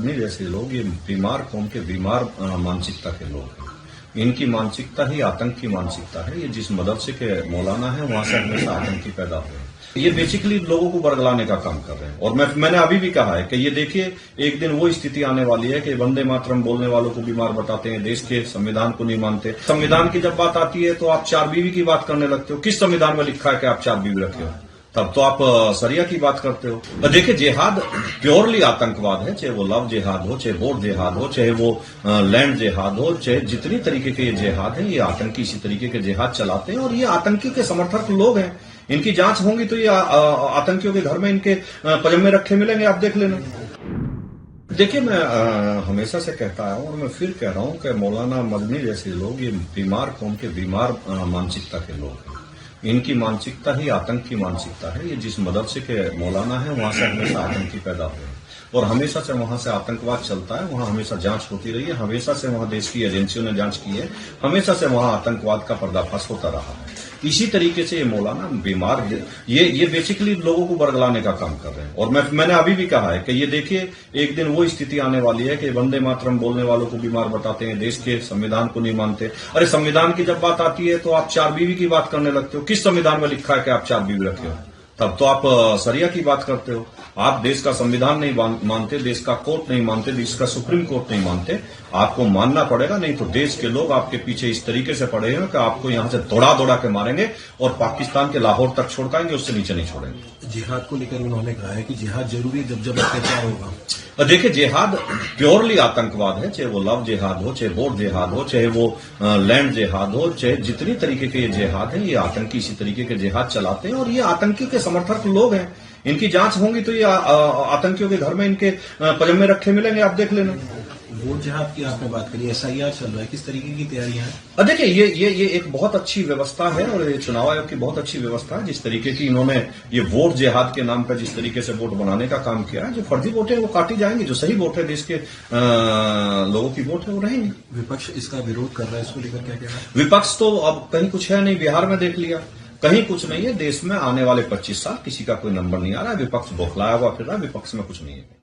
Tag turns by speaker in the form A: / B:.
A: मदनी जैसे लोग ये बीमार कौम के बीमार मानसिकता के लोग हैं। इनकी मानसिकता ही आतंक की मानसिकता है। ये जिस मदरसे के मौलाना है वहां से हमेशा आतंकी पैदा हुए हैं। ये बेसिकली लोगों को बरगलाने का काम कर रहे हैं। और मैंने अभी भी कहा है कि ये देखिए एक दिन वो स्थिति आने वाली है कि वंदे मातरम बोलने वालों को बीमार बताते हैं, देश के संविधान को नहीं मानते। संविधान की जब बात आती है तो आप 4 बीवी की बात करने लगते हो। किस संविधान में लिखा है कि आप 4 बीवी रखे हो? तब तो आप सरिया की बात करते हो। देखिए जिहाद प्योरली आतंकवाद है, चाहे वो लव जिहाद हो, चाहे बोट जिहाद हो, चाहे वो लैंड जिहाद हो, चाहे जितनी तरीके के ये जिहाद है, ये आतंकी इसी तरीके के जिहाद चलाते हैं और ये आतंकी के समर्थक लोग हैं। इनकी जांच होगी तो ये आतंकियों के घर में इनके पजम्मे रखे मिलेंगे, आप देख लेना। देखिए मैं हमेशा से कहता आया हूं और मैं फिर कह रहा हूं कि मौलाना मदनी जैसे लोग ये बीमार कौम के बीमार मानसिकता के लोग हैं। इनकी मानसिकता ही आतंक की मानसिकता है। ये जिस मदरसे के मौलाना है वहां से हमेशा आतंकी पैदा हुए हैं और हमेशा से वहां से आतंकवाद चलता है। वहां हमेशा जांच होती रही है, हमेशा से वहां देश की एजेंसियों ने जांच की है, हमेशा से वहां आतंकवाद का पर्दाफाश होता रहा है। इसी तरीके से ये मौलाना बीमार ये बेसिकली लोगों को बरगलाने का काम कर रहे हैं। और मैंने अभी भी कहा है कि ये देखिए एक दिन वो स्थिति आने वाली है कि वंदे मातरम बोलने वालों को बीमार बताते हैं, देश के संविधान को नहीं मानते। अरे संविधान की जब बात आती है तो आप 4 बीवी की बात करने लगते हो। किस संविधान में लिखा है कि आप 4 बीवी रखे हो? तब तो आप सरिया की बात करते हो। आप देश का संविधान नहीं मानते, देश का कोर्ट नहीं मानते, देश का सुप्रीम कोर्ट नहीं मानते। आपको मानना पड़ेगा, नहीं तो देश के लोग आपके पीछे इस तरीके से पड़े हैं कि आपको यहां से दौड़ा दौड़ा के मारेंगे और पाकिस्तान के लाहौर तक छोड़काएंगे, उससे नीचे नहीं छोड़ेंगे।
B: जिहाद को लेकर उन्होंने कहा है कि जिहाद जरूरी है जब अत्याचार होगा।
A: देखिए जिहाद प्योरली आतंकवाद है, चाहे वो लव जिहाद हो, चाहे बोट जिहाद हो, चाहे वो लैंड जिहाद हो, चाहे जितनी तरीके के ये जिहाद है, ये आतंकी इसी तरीके के जिहाद चलाते हैं और ये आतंकी के समर्थक लोग हैं। इनकी जांच होगी तो ये आतंकियों के घर में इनके पजम्मे रखे मिलेंगे, आप देख लेना।
B: वोट जिहाद की आपने बात करी, SIR चल रहा है, किस तरीके की तैयारियां हैं?
A: देखिए ये एक बहुत अच्छी व्यवस्था है और ये चुनाव आयोग की बहुत अच्छी व्यवस्था है। जिस तरीके की इन्होंने ये वोट जिहाद के नाम पर जिस तरीके से वोट बनाने का काम किया है, जो फर्जी वोट है वो काटी जाएंगी, जो सही वोट है देश के लोगों की वोट है वो रहेंगी।
B: विपक्ष इसका विरोध कर रहा है, इसको लेकर क्या कहना है?
A: विपक्ष तो अब कहीं कुछ है नहीं, बिहार में देख लिया, कहीं कुछ नहीं है। देश में आने वाले 25 साल किसी का कोई नंबर नहीं आ रहा है। विपक्ष बौखलाया हुआ फिर रहा है, विपक्ष में कुछ नहीं है।